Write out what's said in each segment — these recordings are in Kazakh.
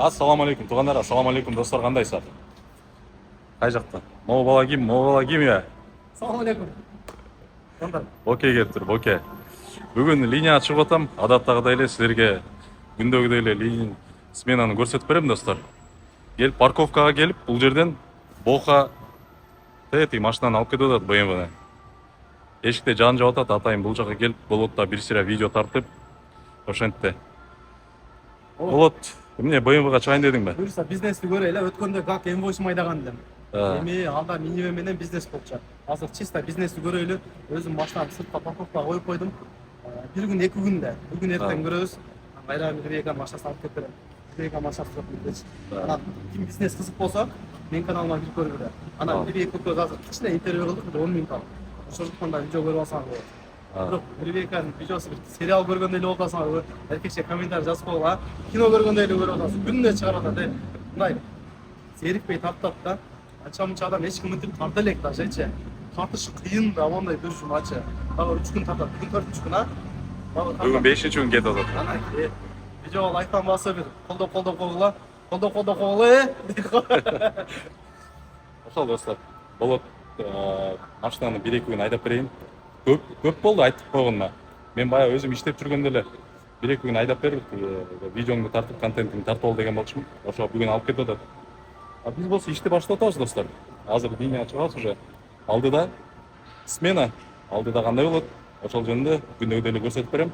Ассаламу алейкум туғандар, ассаламу алейкум достар, қандайсыздар? Қай жақта? Мол бала ким я? Ассаламу алейкум. Боке келіп тұр, боке. Бүгін линия ашып отам, адаттағыдай эле сіздерге күндөгүдөй эле линия сменаны көрсөтүп берем достар. Келіп парковкаға келіп, бұл жерден боқа машинаны алып кетіп атат BMW-ны. Эшикте жан жап атат, атайын бұл жаққа келіп, болотта бир сыра видео тартып, ошентте. Болот, эмне BMW-га чыгайын дедиң бе? Буюрса бизнести көрөйлү, өткөндө как M8 майдаган элем. Эми анда минивэн менен бизнес болчу. Азыр чисто бизнести көрөйлү. Өзүм машинаны сыртка парковкага коюп койдум. Бир күн, эки күндө. Бүгүн эртең көрөбүз. Кайра бир машина алып кетип берем. Бир машина сатып. Анан ким бизнес кызык болсо, менин каналыма кирип көрүп бере. Анан бир эки күндө азыр кичине интервью кылдык, 10 минут алып. Ошондуктан да видео көрүп алсаңыз болот. Бирок Рибеканын видеосу бир сериал көргөндөй эле болуп атасың, эркекче комментарий жазып койгула. Кино көргөндөй эле көрүп атасың. Күнүнө чыгарып атат, мындай зерикпей тартат да. Анча-мынча адам эч ким мынтип тарта элек дажечи. Тартыш кыйын да, мондай дүрүшүм ачы. Дагы 3 күн тартат, бүгүн 4 күн, а? Бүгүн 5-күн кетип атат. Ана видео лайктан басып бир колдоп койгула. Колдоп койгула. Ошол достор, болот машинаны 1-2 күн айдап берейин. Көп болду айтып койгонума. Мен баягы өзүм иштеп жүргөндө эле 1-2 күн айдап берип, видеоңду тартып, контентиңди тартып ал деген болчумун. Ошо бүгүн алып кетип атат. Биз болсо ишти баштап атабыз достор. Азыр линия чыгабыз уже. Алдыда смена, алдыда кандай болот? Ошол жөнүндө күндөгүдөй эле көрсөтүп берем.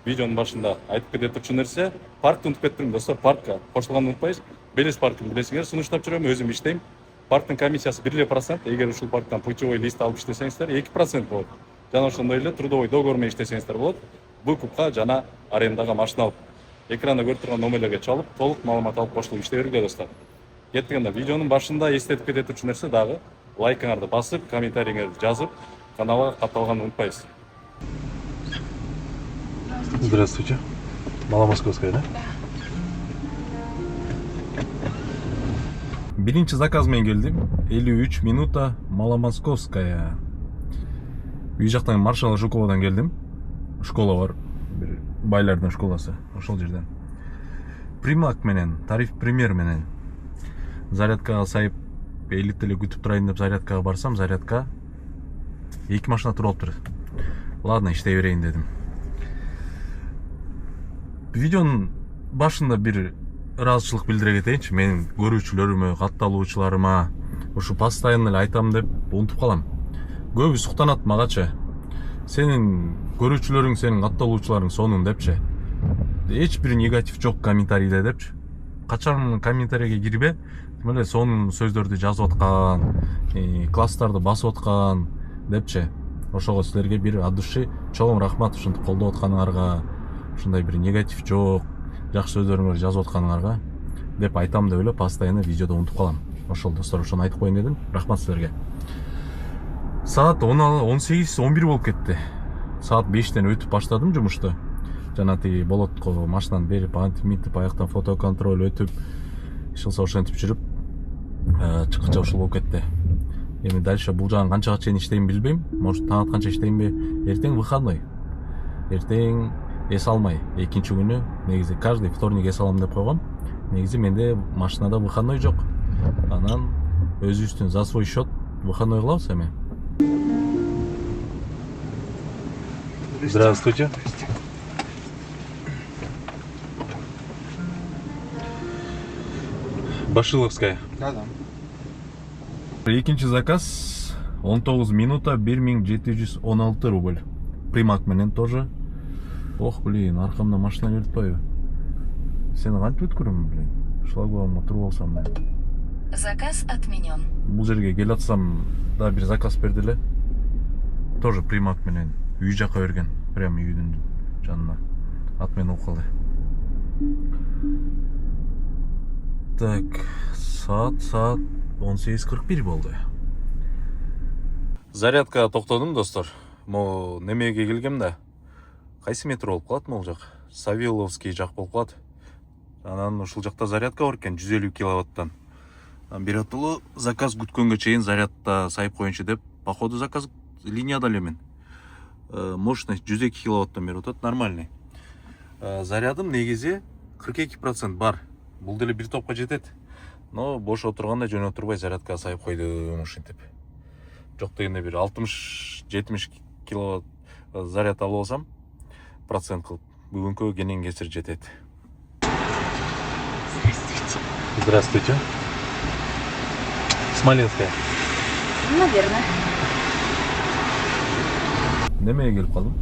Видеонун башында айтып кете турчу нерсе, паркты унутуп кеттим достор. Паркка кошулганды унутпайбыз. Белес паркын билесиңер, сунуштап жүрөм, өзүм иштейм. Парктын комиссиясы 1%. Эгер ушул парктан путевой лист алып иштесеңиздер, 2% болот. Жана ошондой эле трудовой договор менен иштесеңиздер болот. Выкупка жана арендага машина алып, экранда көрүп турган номерлерге чалып, толук маалымат алып кошулуп иштей бергиле достор. Кеттигенде видеонун башында эстетип кете турчу нерсе дагы лайкыңарды басып, комментарийиңерди жазып, каналга катталганды унутпайсыз. Здравствуйте. Маломосковская, да? Биринчи заказ менен келдим. 53 минута Маломосковская. Үй жактан Маршал Жуковадан келдим. Школа бар. Бир байлардын школасы. Ошол жерден. Примак менен, тариф премьер менен. Зарядкага сайып 50 эле күтүп турайын деп зарядкага барсам, зарядка 2 машина туруп алыптыр. Ладно, иштей берейин дедим. Видеонун башында бир ыраазычылык билдире кетейинчи. Менин көрүүчүлөрүмө, катталуучуларыма ушу постоянно эле айтам деп унутуп калам. Көбү суктанат магачы. Сенин көрүүчүлөрүң, сенин катталуучуларың сонун депчи. Эч бир негатив жок комментарийде депчи. Качан комментарийге кирбе, мына сонун сөздөрдү жазып аткан, класстарды басып аткан депчи. Ошого силерге бир от души чоң рахмат, ушинтип колдоп атканыңарга, ушундай бир негатив жок, жакшы сөздөрүңөрдү жазып атканыңарга деп айтам деп эле постоянно видеодо унутуп калам. Ошол достор, ошону айтып коеюн дедим. Рахмат силерге. Саат 18-11 болуп кетти. Саат 5-тен өтүп баштадым жумушту. Жана тиги болотко машинаны берип, антимитип, аяктан фотоконтроль өтүп, ишилса ошентип жүрүп, чыккыча ушул болуп кетти. Эми дальше бул жагын канчага чейин иштейм билбейм. Может, таң атканча иштеймби? Эртең выходной. Эртең эс алмай. Экинчи күнү негизи каждый вторник эс алам деп койгом. Негизи менде машинада выходной жок. Анан өзүбүздүн за свой счет выходной кылабыз эми. Здравствуйте. Башиловская. Да. Экинчи заказ 19 минута 1716 рубль. Примак менен тоже. Ох, блин, аркамда машина берип атпайбы? Сени кантип өткөрөм, блин? Шлагбаумга туруп алсам мен. Заказ отменен. Бул жерге келе атсам, да бир заказ берди эле. Тоже примак менен үй жака берген. Прям үйдүн жанына. Отмен болуп калды. Так, саат 18:41 болду. Зарядкага токтодум достор. Мо немеге келгем да. Кайсы метро болуп калат могул жак? Савеловский жак болуп калат. Анан ушул жакта зарядка бар экен 150 киловаттан. Биротолу заказ күткөнгө чейин зарядта сайып коеюнчу деп, походу заказ линияда эле мен. Мощность 102 киловаттан берип атат, нормальный. Зарядым негизи 42% бар. Бул деле бир топко жетет. Но бош отурганда жөнө турбай зарядкага сайып койдум ушинтип. Жок дегенде бир 60-70 киловатт заряд алып алсам, процент кылып, бүгүнкү кенен кесир жетет. Здравствуйте. Здравствуйте. Смоленская. Наверное. Немеге келип калдым?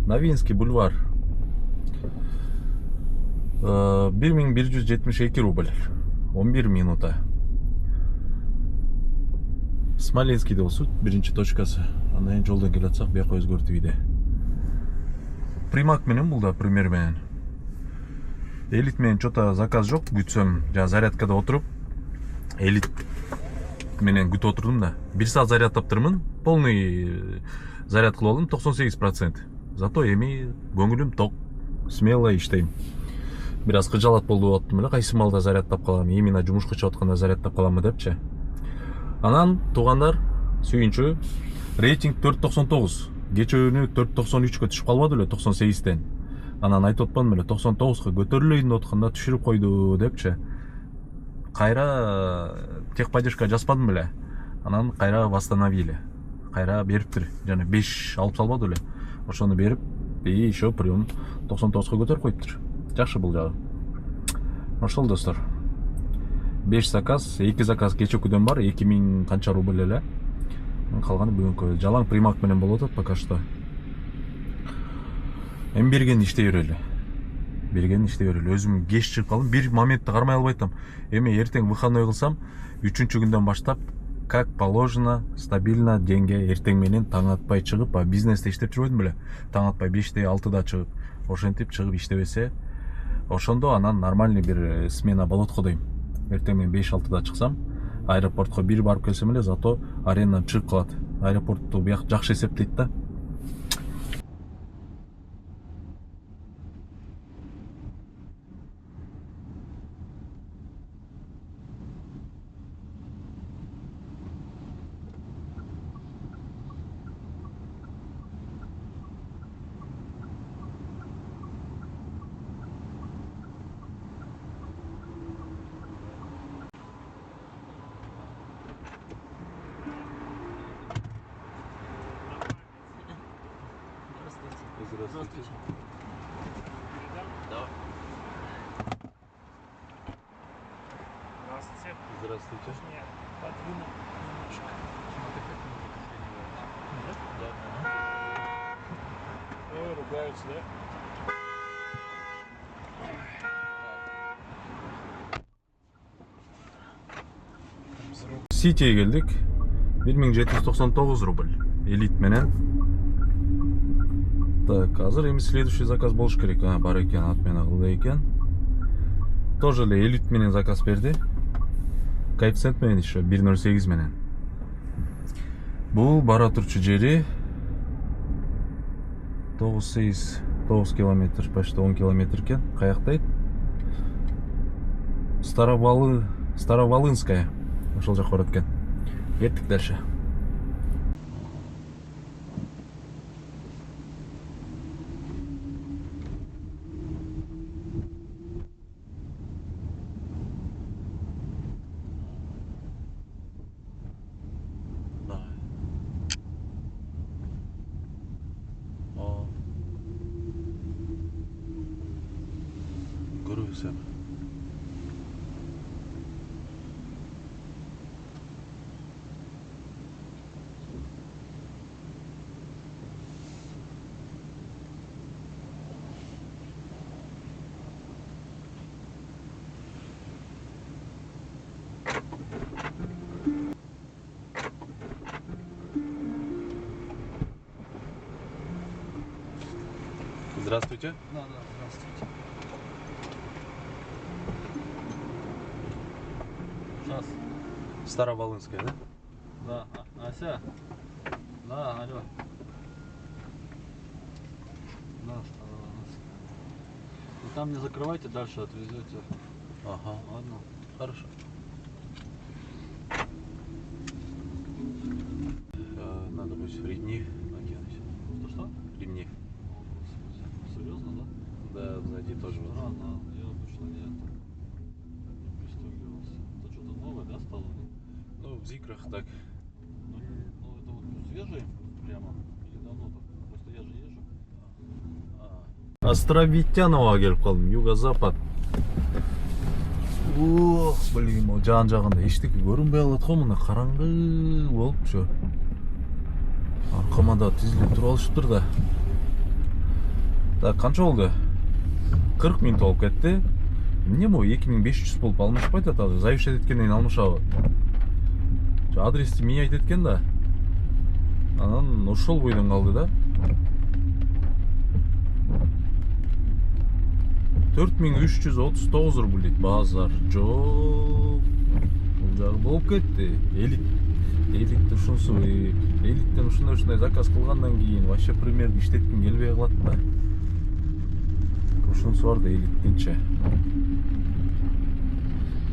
Новинский бульвар. 1172 рубль. 11 минута. Смоленскийде болсу биринчи точкасы. Андан кийин жолдон келе жатсак, бияка өзгөртүп иде. Примак менен бул да пример менен. Элит менен чота заказ жок, күтсөм, жана зарядкада отуруп, элит менен күтүп отурдум да. 1 саат зарядтаптырмын, полный заряд кылып алдым, 98%. Зато эми көңүлүм ток, смело иштейм. Бир аз кыжалат болду деп аттым эле, кайсы маалда зарядтап калам, именно жумушка чыгып атканда зарядтап каламбы депчи. Анан туугандар, сүйүнчү, рейтинг 4.99. Кечөөнү 4.93кө түшүп калбады эле 98ден. Анан айтып атпадым эле 99га көтөрүлөйүн деп атканда түшүрүп койду депчи. Кайра техподдержка жазбадым эле. Анан кайра восстановили. Кайра бериптир. Жана 5 алып салбады эле. Ошону берип, еще прием 99га көтөрүп коюптур. Жакшы бул жагы. Ошол достор. 5 заказ, 2 заказ кечөкүдөн бар, 2000 канча рубль эле. Калганы бүгүнкү жалаң примак менен болуп атат пока что. Эми берген иштей берели. Өзүм кеч чыгып калдым. Бир моментте кармай албай атам. Эми эртең выходной кылсам, 3-күндөн баштап как положено, стабильно деньги эртең менен таң атпай чыгып, бизнесте иштеп жүрбөдүм беле. Таң атпай 5-те 6-да чыгып, ошентип чыгып иштебесе, ошондо анан нормальный бир смена болот го дейм. Эртең менен 5-6-да чыксам, аэропортко бир барып келсем эле, зато арендан чыгып калат. Аэропортту бияк жакшы эсептейт да. Здравствуйте. Да. Здравствуйте. Здравствуйте. Нет, подвину немножко. Да. Ой, ругаются, да? Ситиге келдик. 1799 рубль. Элит менен. Так, азыр эми следующий заказ болуш керек. Бар экен, отмена кылды экен. Тоже эле элит менен заказ берди. Коэффициент менен еще 1.08 менен. Бул бара турчу жери 9 километр, почти 10 километр экен. Каяктайт? Староволынская. Ошол жака барат экен. Кеттик дальше. Көрүсөм. Здравствуйте. Да, здравствуйте. Сейчас. Староволынская, да? Да. Ася. Да, алло. Да, Староволынская. Ну там не закрывайте, дальше отвезете. Ага, Ладно. хорошо. Надо будет ремни накинуть. Что? Ремни. Серьезно, да? Да, сзади тоже. Рано, я обычно нет. в Зикрах так. Ну это вот свежие прямо или давно так? Просто я же езжу. Островитяновға келіп қалдым, юго-запад. Ох, блин, жан-жағында ештеңе көрінбей қалады ғой, мына қараңғы болып ше. Арқама да тізіліп тұрып алышып тұр да. Так, қанша болды? 40 минут болып кетті. Не мо 2500 болып алмаш па айтады, азыр завишать еткеннен алмаш абы. Адресті мен айтып еткен да. Анан ошол бойдан қалды да. 4339 рубль дейді. Базар жоқ. Бұл жағы болып кетті. Элитті ушунсу, элиттен ушундай заказ кылгандан кийин вообще примерді иштетким келбей калат да. Ушунсу бар да элиттинче.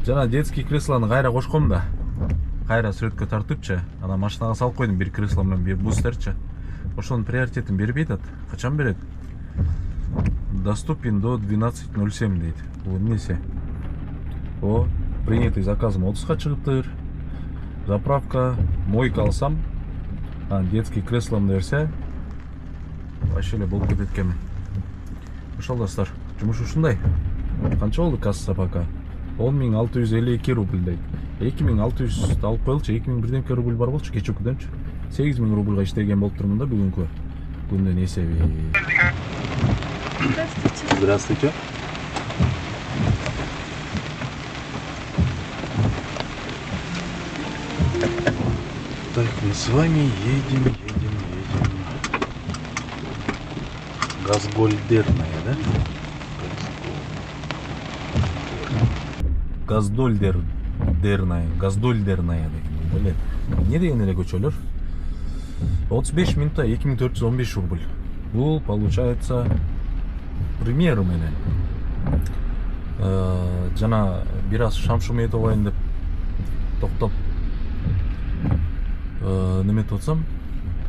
Жана детский креслоны кайра кошком да. Кайра сүрөткө тартыпчы. Ана машинага салып койдум, бир кресло менен бир бустерчи. Ошонун приоритетин бербей атат. Качан берет? Доступен до 12:07 дейт. Бул эмнеси? О, принятый заказым 30га чыгыптыр. Заправка, мойка алсам, детский кресломду берсе, вообще эле болуп кетет экен. Ошол достор, жумуш ушундай. Канча болду касса пока? 10.652 рубль дейт. 2.600 алып коелчу, 2.000 бирдемке рубль бар болчу кеч өкүдөнчү. 8.000 рубльга иштеген болуп турмун да бүгүнкү күндүн эсеби. Здравствуйте. Здравствуйте. Так, мы с вами едем. Газгольдерная, да? Газдольдерная деген. Билет. Не деген эле көчөлөр? 35 минутта 2415 рубль. Бул получается примеры менен. Жана бир аз шамшум этип алайын деп токтоп неметип атсам,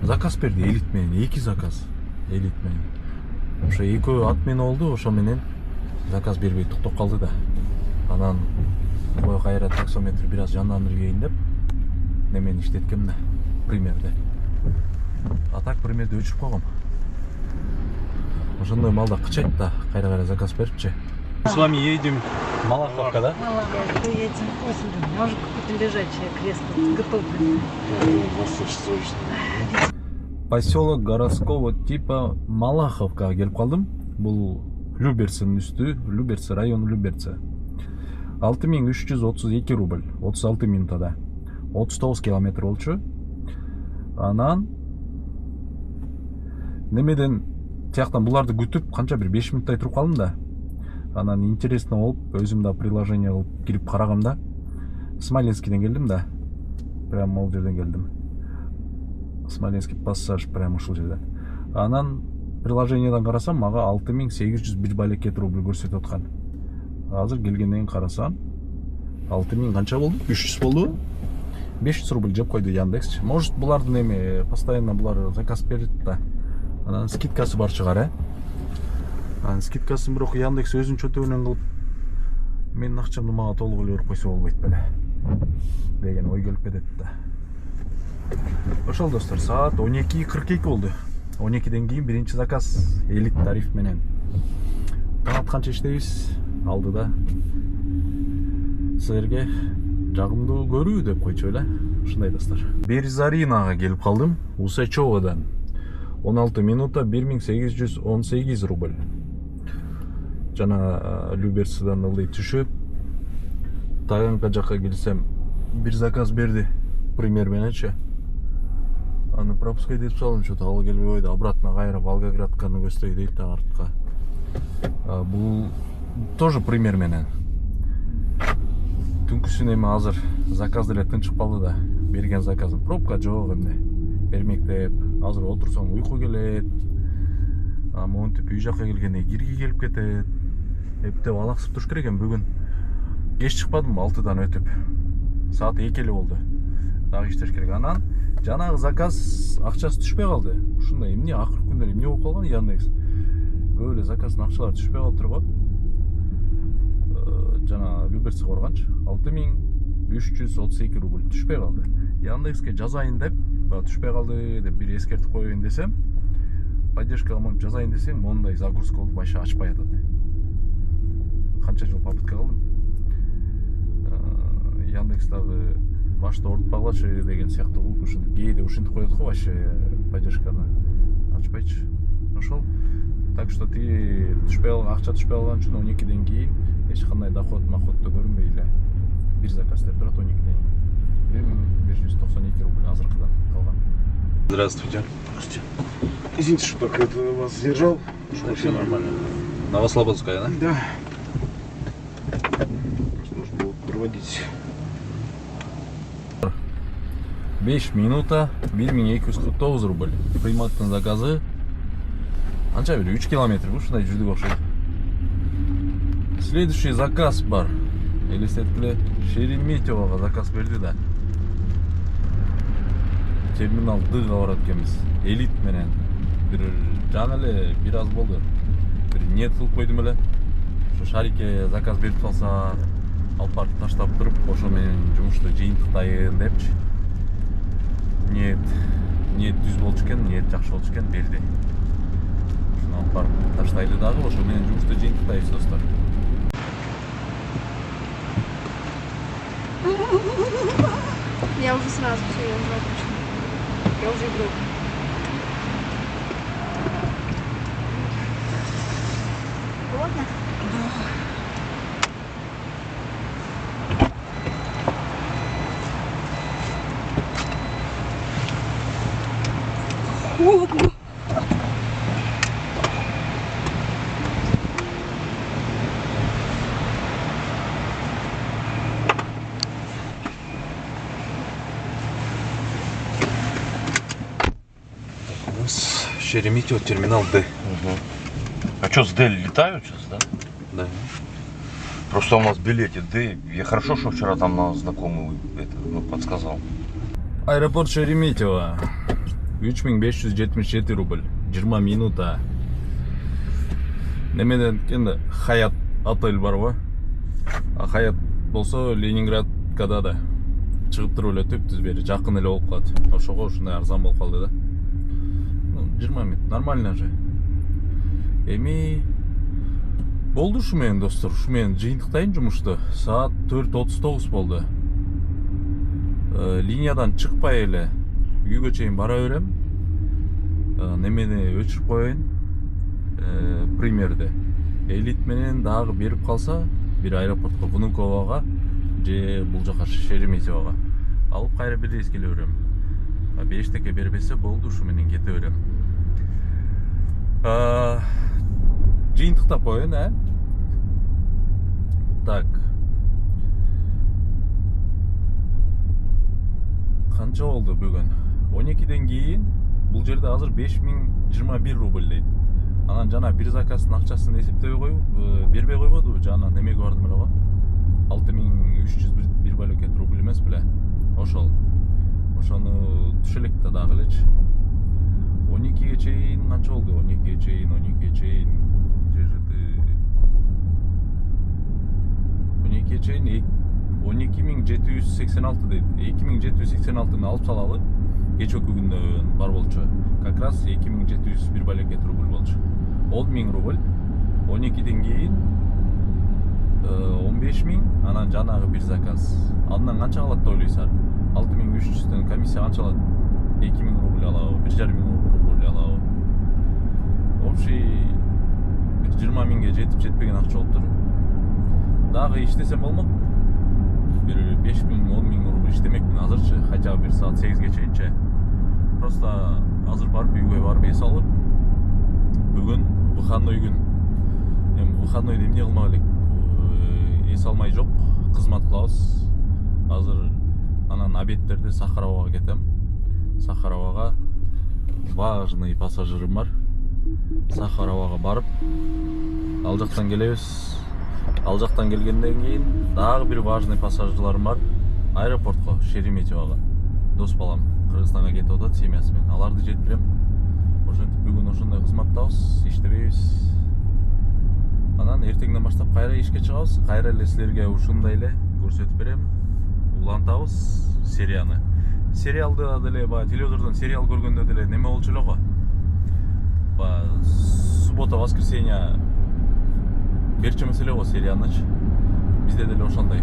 заказ берди элит менен, 2 заказ элит менен. Ошо экөө отмена болду, ошо менен заказ бербей токтоп калды да. Анан кой кайра таксометр бир аз жандандырып кийин деп немени иштеткем да, примерде. А так примерде өчүрүп койгом. Ошондой малда кычайт да, кайра заказ берипчи. С вами едем Малаховка, да? Малаховка едем. Может какое-то лежачее кресло готовленное. Поселок городского типа Малаховка келип калдым. Бул Люберцинин үстү, Люберцы, район Люберцы. 6332 рубль, 36 минутада. 39 километр болчу. Анан немеден тияктан буларды күтүп канча бир 5 минуттай туруп калдым да. Анан интересно болуп, өзүм да приложение кылып кирип карагам да. Смоленскийден келдим да. Прям могул жерден келдим. Смоленский пассаж прям ушул жерде. Анан приложениеден карасам, мага 6801 балекет рубль көрсөтүп аткан. Азыр келгенден карасам 6000 канча болду? 300 болду. 500 рубль жеп койду Яндекс. Может, булардын эми постоянно булар заказ берет да. Анан скидкасы бар чыгар, Анан скидкасын бирок Яндекс өзүнүн чөтөгүнөн кылып, менин акчамды мага толук эле берип койсо болбойт беле деген ой келип кетет да. Ошол достор, саат 12:42 болду. 12ден кийин биринчи заказ элит тариф менен. Таң атканча иштейбиз. Алдыда силерге жагымдуу көрүү деп койчу эле. Ушундай достор. Берзаринага келип калдым. Усачевадан 16 минута 1818 рубль. Жана Люберцадан ылдый түшүп, Таганка жакка келсем, бир заказ берди пример мененчи. Аны пропускай деп салдым, что-то ал келбей койду. Обратно кайра Волгоградканы көздөй дейт да артка. Бул тоже пример менен. Түнкүсүн эми азыр заказ деле тынчып калды да. Берген заказым пробка жок эмне. Бермек деп, азыр отурсаң уйку келет. Монтип үй жакка келгенде кирги келип кетет. Эптеп алаксып туруш керек экен бүгүн. Кеч чыкпадым 6-дан өтүп. Саат 2 эле болду. Дагы иштеш керек. Анан жанагы заказ акчасы түшпөй калды. Ушундай эмне акыркы күндөр эмне болуп калган Яндекс? Көп эле заказдын акчалары түшпөй калыптыр го. Жана Люберцы корганч 6500 332 рубль түшпөй калды. Яндекске жазайын деп, түшпөй калды деп бир эскертип коеюн десем, поддержкага монуп жазайын десең, мондай загрузка болуп вообще ачпай атат. Канча жыл попытка кылдым. Яндекстагы башта орутпагылачы деген сыяктуу болуп, ушинтип кээде ушинтип коет го, вообще поддержканы ачпайчы. Ошол. Так что тиги акча түшпөй калган үчүн 12ден кийин эч кандай доходто көрүнбөй эле бир заказ деп турат 12ден. 1192 рубль азыркыдан калган. Здравствуйте. Здравствуйте. Извините, что так это вас задержал. Да, все нормально. Новослободская, да? Да. Просто нужно было проводить. 5 минута 1249 рубль. Кыйматтын заказы анча бир 3 километр ушундай жүрдүк окшойт. Следующий заказ бар. Элестеткиле, Шереметьевого заказ берди да. Терминал Дыга барат экенбиз. Элит менен. Бир жаңы эле бир аз болду. Бир ниет кылып койдум эле. Ошо Шарике заказ берип калса, алып барып таштап туруп, ошо менен жумушту жыйынтыктайын депчи. Ниет түз болчу экен, ниет жакшы болчу экен, берди. Ошону алып барып таштайлы дагы, ошо менен жумушту жыйынтыктайбыз, достор. Я уже сразу все, я уже отлично. Я уже играю. Голодно? Холодно. У нас Шереметьево, терминал Д. А что, с Дель летают сейчас, да? Да. Просто у нас в билете Д. Я хорошо, что вчера там нас знакомый подсказал. Аэропорт Шереметьево 3577 рубль 20 минута. Немеден кенде Хаят отель бар го. Хаят болсо Ленинградкада да. Чыгып туруп эле төптүз бери жакын эле болуп калат. Ошого ушундай арзан болуп калды да. 20 минут нормально же. Эми болду ушу менен достор. Ушу менен жыйынтыктайын жумушту. Саат 4:39 болду. Линиядан чыкпай эле үйгө чейин бара берем. Немени өчүрүп коеюн. Примерде элит менен дагы берип калса, бир аэропортко Внукового же бул жака Шереметьевого алып кайра бир рейс келе берем. 5 бербесе болду, ушу менен кете берем. Жыйынтыктап коеюн, Так. Канча болду бүгүн? 12ден кийин бул жерде азыр 5021 рубль дейт. Анан жана бир заказдын акчасын эсептебей коюп, бербей койбоду. Жана немеге бардым эле го. 6301 балекет рубль эмес беле. Ошол. Ошону түшөлек да дагы элечи. 12ге чейин канча болду? 12ге чейин 12ге чейин 12786 дейт. 2786-ны алып салалы. Кечеки күндө бар болчу. Как раз 2701 балекет рубль болчу. 10.000 рубль. 12ден кийин 15.000, анан жанагы бир заказ. Андан канча калат деп ойлойсуңар? 6300дөн комиссия канча алат? 2000 рубль алабы, 1,5 рубль алабы. Общий 20 миңге жетип жетпеген акча болуптур. Дагы иштесем болмок. Бир 5 миң, 10 миң рубль иштемекмин азырчы, хотя бы 1 саат 8ге чейинчи. Просто азыр барып үйгө барып эс алып, бүгүн выходной күн. Эми выходнойдо эмне кылмак элек? Эс алмай жок, кызмат кылабыз. Азыр анан обедтерде Сахаровага кетем. Сахаровага важный пассажирым бар. Сахаровага барып, ал жактан келебиз. Ал жактан келгенден кийин дагы бир важный пассажирларым бар. Аэропортко, Шереметьевого. Дос балам Кыргызстанга кетип атат семьясы менен. Аларды жеткирем. Ошентип бүгүн ошондой кызматтабыз, иштебейбиз. Анан эртеңден баштап кайра ишке чыгабыз. Кайра эле силерге ушундай эле көрсөтүп берем. улантабыз серияны. Сериалды деле баягы телевизордон сериал көргөндө деле неме болчу эле го. Баягы суббота, воскресенье берчи маселе го сериянычы. Бизде деле ошондой.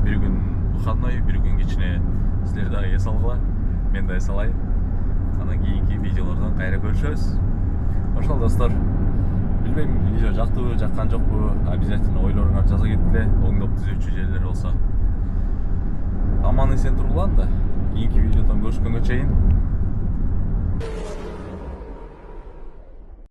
Бир күн выходной, бир күн кечине силер дагы эс алгыла, мен да эс алайын. Анан кийинки видеолордон кайра көрүшөбүз. Ошол достор. Билбейм, видео жактыбы, жаккан жокпу, обязательно ойлоруңарды жаза кеткиле, оңдоп түзүүчү жерлер болсо. Аман эсен тургула анда. Кийинки видеодон көрүшкөнгө чейин.